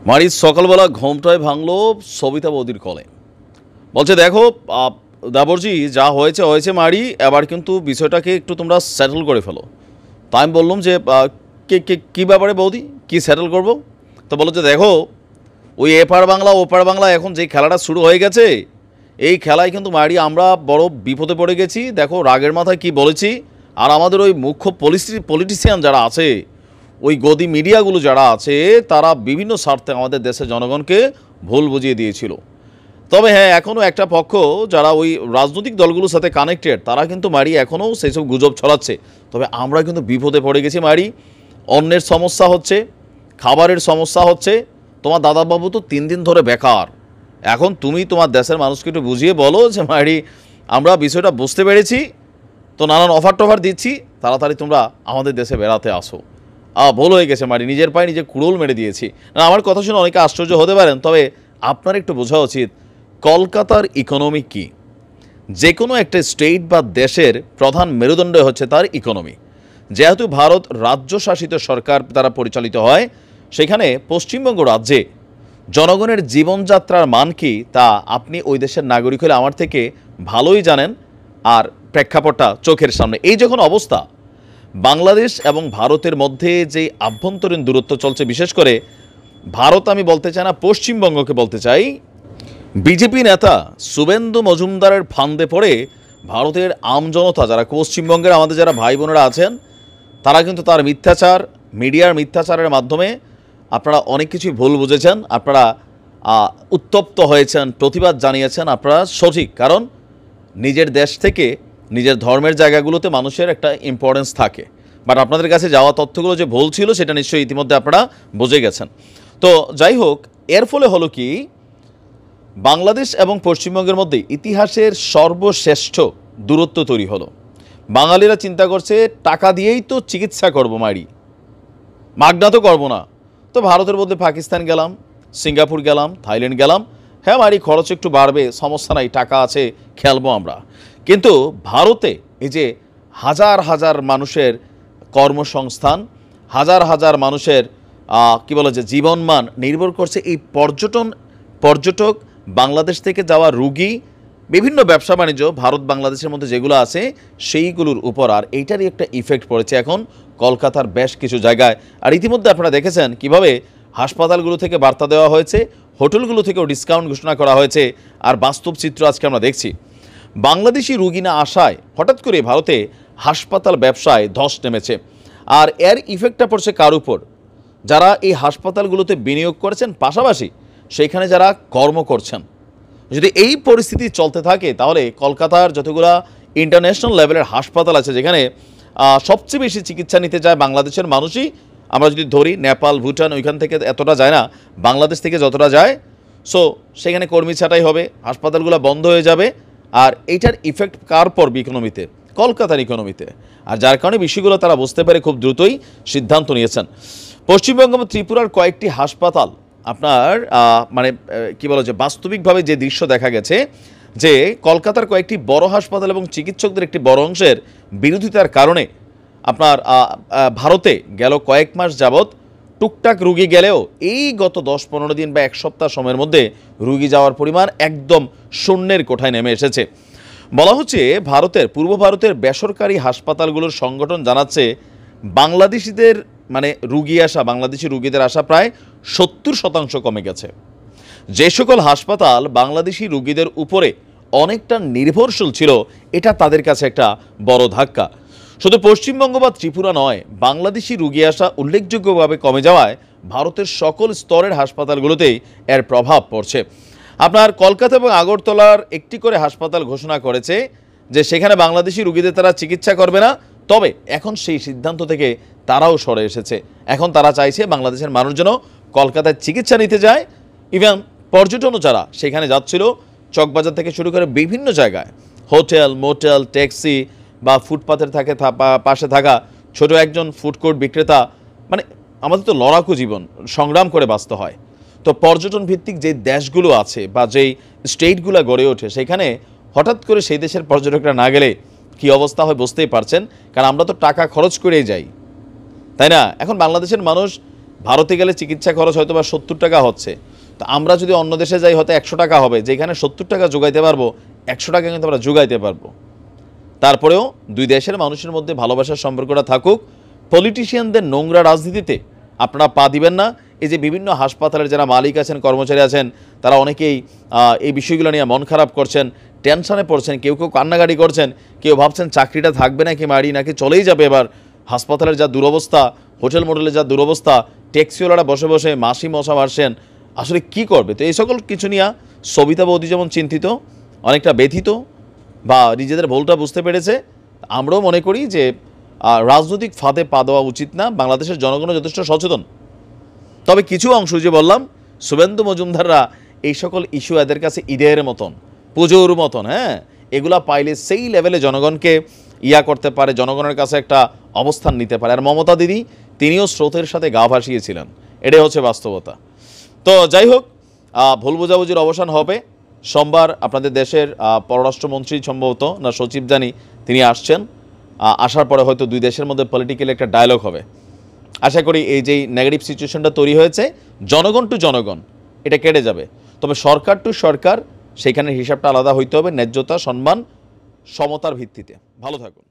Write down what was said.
মারিচ সকালবেলা ঘুমটায় ভাঙলো সবিতা বৌদির কলে। বলছে, দেখো দেবরজি, যা হয়েছে হয়েছে মারি, এবার কিন্তু বিষয়টাকে একটু তোমরা সেটেল করে ফেলো। তাই আমি বললাম যে কী ব্যাপারে বৌদি, কী সেটেল করবো? তো বলো যে, দেখো ওই এপার বাংলা ওপার বাংলা এখন যে খেলাটা শুরু হয়ে গেছে, এই খেলায় কিন্তু মারি আমরা বড় বিপদে পড়ে গেছি। দেখো রাগের মাথায় কি বলেছি। আর আমাদের ওই মুখ্য পলিটিশিয়ান যারা আছে, ওই গদি মিডিয়াগুলো যারা আছে, তারা বিভিন্ন স্বার্থে আমাদের দেশের জনগণকে ভুল বুঝিয়ে দিয়েছিল। তবে হ্যাঁ, এখনও একটা পক্ষ যারা ওই রাজনৈতিক দলগুলোর সাথে কানেক্টেড, তারা কিন্তু মারি এখনও সেই সব গুজব ছড়াচ্ছে। তবে আমরা কিন্তু বিপদে পড়ে গেছি মারি। অন্যের সমস্যা হচ্ছে, খাবারের সমস্যা হচ্ছে। তোমার দাদাবাবু তো 3 দিন ধরে বেকার। এখন তুমি তোমার দেশের মানুষকে একটু বুঝিয়ে বলো যে মারি, আমরা বিষয়টা বুঝতে পেরেছি, তো নানান অফার টফার দিচ্ছি, তাড়াতাড়ি তোমরা আমাদের দেশে বেড়াতে আসো। ভুল হয়ে গেছে মারি, নিজের পায়ে নিজে কুড়োল মেরে দিয়েছি। না, আমার কথা শুনে অনেকে আশ্চর্য হতে পারেন, তবে আপনার একটু বোঝা উচিত কলকাতার ইকোনমি কি। যে কোনো একটা স্টেট বা দেশের প্রধান মেরুদণ্ড হচ্ছে তার ইকোনমি। যেহেতু ভারত রাজ্য শাসিত সরকার দ্বারা পরিচালিত হয়, সেখানে পশ্চিমবঙ্গ রাজ্যে জনগণের জীবনযাত্রার মান কি তা আপনি ওই দেশের নাগরিক হলে আমার থেকে ভালোই জানেন। আর প্রেক্ষাপটটা চোখের সামনে। এই যখন অবস্থা, বাংলাদেশ এবং ভারতের মধ্যে যে আভ্যন্তরীণ দূরত্ব চলছে, বিশেষ করে ভারত আমি বলতে চাই না, পশ্চিমবঙ্গকে বলতে চাই, বিজেপি নেতা শুভেন্দু মজুমদারের ফান্দে পড়ে ভারতের আমজনতা, যারা পশ্চিমবঙ্গের আমাদের যারা ভাই বোনেরা আছেন, তারা কিন্তু তার মিথ্যাচার, মিডিয়ার মিথ্যাচারের মাধ্যমে আপনারা অনেক কিছুই ভুল বুঝেছেন। আপনারা উত্তপ্ত হয়েছেন, প্রতিবাদ জানিয়েছেন। আপনারা সঠিক, কারণ নিজের দেশ থেকে নিজের ধর্মের জায়গাগুলোতে মানুষের একটা ইম্পর্টেন্স থাকে। বাট আপনাদের কাছে যাওয়া তথ্যগুলো যে ভুল ছিল, সেটা নিশ্চয়ই ইতিমধ্যে আপনারা বুঝে গেছেন। তো যাই হোক, এর ফলে হলো কি, বাংলাদেশ এবং পশ্চিমবঙ্গের মধ্যে ইতিহাসের সর্বশ্রেষ্ঠ দূরত্ব তৈরি হলো। বাঙালিরা চিন্তা করছে টাকা দিয়েই তো চিকিৎসা করবো মারি, মাগনা তো করবো না। তো ভারতের মধ্যে পাকিস্তান গেলাম, সিঙ্গাপুর গেলাম, থাইল্যান্ড গেলাম, হ্যাঁ মারি খরচ একটু বাড়বে, সমস্যা নাই, টাকা আছে, খেলবো আমরা। কিন্তু ভারতে এই যে হাজার হাজার মানুষের কর্মসংস্থান, হাজার হাজার মানুষের কি বলে যে জীবনমান নির্ভর করছে এই পর্যটক, বাংলাদেশ থেকে যাওয়া রুগী, বিভিন্ন ব্যবসা বাণিজ্য ভারত বাংলাদেশের মধ্যে যেগুলো আছে সেইগুলোর উপর। আর এইটারই একটা ইফেক্ট পড়েছে এখন কলকাতার বেশ কিছু জায়গায়। আর ইতিমধ্যে আপনারা দেখেছেন কিভাবে হাসপাতালগুলো থেকে বার্তা দেওয়া হয়েছে, হোটেলগুলো থেকেও ডিসকাউন্ট ঘোষণা করা হয়েছে। আর বাস্তব চিত্র আজকে আমরা দেখছি, বাংলাদেশি রুগী না আসায় হঠাৎ করে ভারতে হাসপাতাল ব্যবসায় ধস নেমেছে। আর এর ইফেক্টটা পড়ছে কার উপর? যারা এই হাসপাতালগুলোতে বিনিয়োগ করেছেন, পাশাপাশি সেইখানে যারা কর্ম করছেন। যদি এই পরিস্থিতি চলতে থাকে, তাহলে কলকাতার যতগুলা ইন্টারন্যাশনাল লেভেলের হাসপাতাল আছে, যেখানে সবচেয়ে বেশি চিকিৎসা নিতে যায় বাংলাদেশের মানুষই, আমরা যদি ধরি নেপাল, ভুটান, ওইখান থেকে এতটা যায় না, বাংলাদেশ থেকে যতটা যায়। সো সেখানে কর্মী ছাঁটাই হবে, হাসপাতালগুলো বন্ধ হয়ে যাবে। আর এইটার ইফেক্ট কার পড়বে? ইকোনমিতে, কলকাতার ইকোনমিতে। আর যার কারণে বিষয়গুলো তারা বুঝতে পেরে খুব দ্রুতই সিদ্ধান্ত নিয়েছেন। পশ্চিমবঙ্গ এবং ত্রিপুরার কয়েকটি হাসপাতাল আপনার মানে কি বলা যায়, বাস্তবিকভাবে যে দৃশ্য দেখা গেছে, যে কলকাতার কয়েকটি বড় হাসপাতাল এবং চিকিৎসকদের একটি বড় অংশের বিরোধিতার কারণে আপনার ভারতে গেল কয়েক মাস যাবৎ টুকটাক রুগী গেলেও এই গত 10-15 দিন বা এক সপ্তাহ সময়ের মধ্যে রুগী যাওয়ার পরিমাণ একদম শূন্যের কোঠায় নেমে এসেছে। বলা হচ্ছে পূর্ব ভারতের বেসরকারি হাসপাতালগুলোর সংগঠন জানাচ্ছে বাংলাদেশিদের বাংলাদেশি রুগীদের আসা প্রায় 70% কমে গেছে। যে সকল হাসপাতাল বাংলাদেশি রুগীদের উপরে অনেকটা নির্ভরশীল ছিল, এটা তাদের কাছে একটা বড় ধাক্কা। শুধু পশ্চিমবঙ্গ বা ত্রিপুরা নয়, বাংলাদেশি রুগী আসা উল্লেখযোগ্যভাবে কমে যাওয়ায় ভারতের সকল স্তরের হাসপাতালগুলোতেই এর প্রভাব পড়ছে। আপনার কলকাতা এবং আগরতলার একটি করে হাসপাতাল ঘোষণা করেছে যে সেখানে বাংলাদেশি রুগীদের তারা চিকিৎসা করবে না। তবে এখন সেই সিদ্ধান্ত থেকে তারাও সরে এসেছে। এখন তারা চাইছে বাংলাদেশের মানুষজন কলকাতায় চিকিৎসা নিতে যায়। ইভেন পর্যটনও যারা সেখানে যাচ্ছিল, চকবাজার থেকে শুরু করে বিভিন্ন জায়গায়, হোটেল, মোটেল, ট্যাক্সি বা ফুটপাথের পাশে থাকা ছোট একজন ফুডকোর্ট বিক্রেতা, মানে আমাদের তো লড়াকু জীবন, সংগ্রাম করে বাঁচতে হয়। তো পর্যটন ভিত্তিক যে দেশগুলো আছে বা যেই স্টেটগুলো গড়ে ওঠে, সেখানে হঠাৎ করে সেই দেশের পর্যটকরা না গেলে কি অবস্থা হয় বুঝতেই পারছেন। কারণ আমরা তো টাকা খরচ করেই যাই, তাই না? এখন বাংলাদেশের মানুষ ভারতে গেলে চিকিৎসা খরচ হয়তো বা 70 টাকা হচ্ছে, তো আমরা যদি অন্য দেশে যাই হয়তো 100 টাকা হবে, যেখানে 70 টাকা যোগাইতে পারবো 100 টাকা কিন্তু আমরা যোগাইতে পারবো। তারপরেও দুই দেশের মানুষের মধ্যে ভালোবাসার সম্পর্কটা থাকুক। পলিটিশিয়ানদের নোংরা রাজনীতিতে আপনারা পা দিবেন না। এই যে বিভিন্ন হাসপাতালের যারা মালিক আছেন, কর্মচারী আছেন, তারা অনেকেই এই বিষয়গুলো নিয়ে মন খারাপ করছেন, টেনশনে পড়ছেন, কেউ কেউ কান্নাকাটি করছেন, কেউ ভাবছেন চাকরিটা থাকবে নাকি মারি, নাকি চলেই যাবে। এবার হাসপাতালের যা দুরবস্থা, হোটেল মোটেলের যা দুরবস্থা, ট্যাক্সিওয়ালারা বসে বসে মাসি মশা মারছেন, আসলে কি করবে? তো এই সকল কিছু নিয়ে সবিতা বৌদি যেমন চিন্তিত, অনেকটা ব্যথিত বা নিজেদের ভুলটা বুঝতে পেরেছে, আমরাও মনে করি যে রাজনৈতিক ফাঁদে পা দেওয়া উচিত না। বাংলাদেশের জনগণও যথেষ্ট সচেতন। তবে কিছু অংশ যে বললাম, শুভেন্দু মজুমদাররা এই সকল ইস্যু এদের কাছে ঈদের মতন, পুজোর মতন, হ্যাঁ, এগুলা পাইলে সেই লেভেলে জনগণকে করতে পারে, জনগণের কাছে একটা অবস্থান নিতে পারে। আর মমতা দিদি, তিনিও স্রোতের সাথে গা ভাসিয়েছিলেন, এটাই হচ্ছে বাস্তবতা। তো যাই হোক, ভুল বোঝাবুঝির অবসান হবে। সোমবার আপনাদের দেশের পররাষ্ট্রমন্ত্রী সম্ভবত না সচিব জানি, তিনি আসছেন। আসার পরে হয়তো দুই দেশের মধ্যে পলিটিক্যালি একটা ডায়লগ হবে। আশা করি এই যে নেগেটিভ সিচুয়েশনটা তৈরি হয়েছে, জনগণ টু জনগণ, এটা কেটে যাবে। তবে সরকার টু সরকার, সেখানে হিসাবটা আলাদা হইতে হবে, ন্যায্যতা, সম্মান, সমতার ভিত্তিতে। ভালো থাকুন।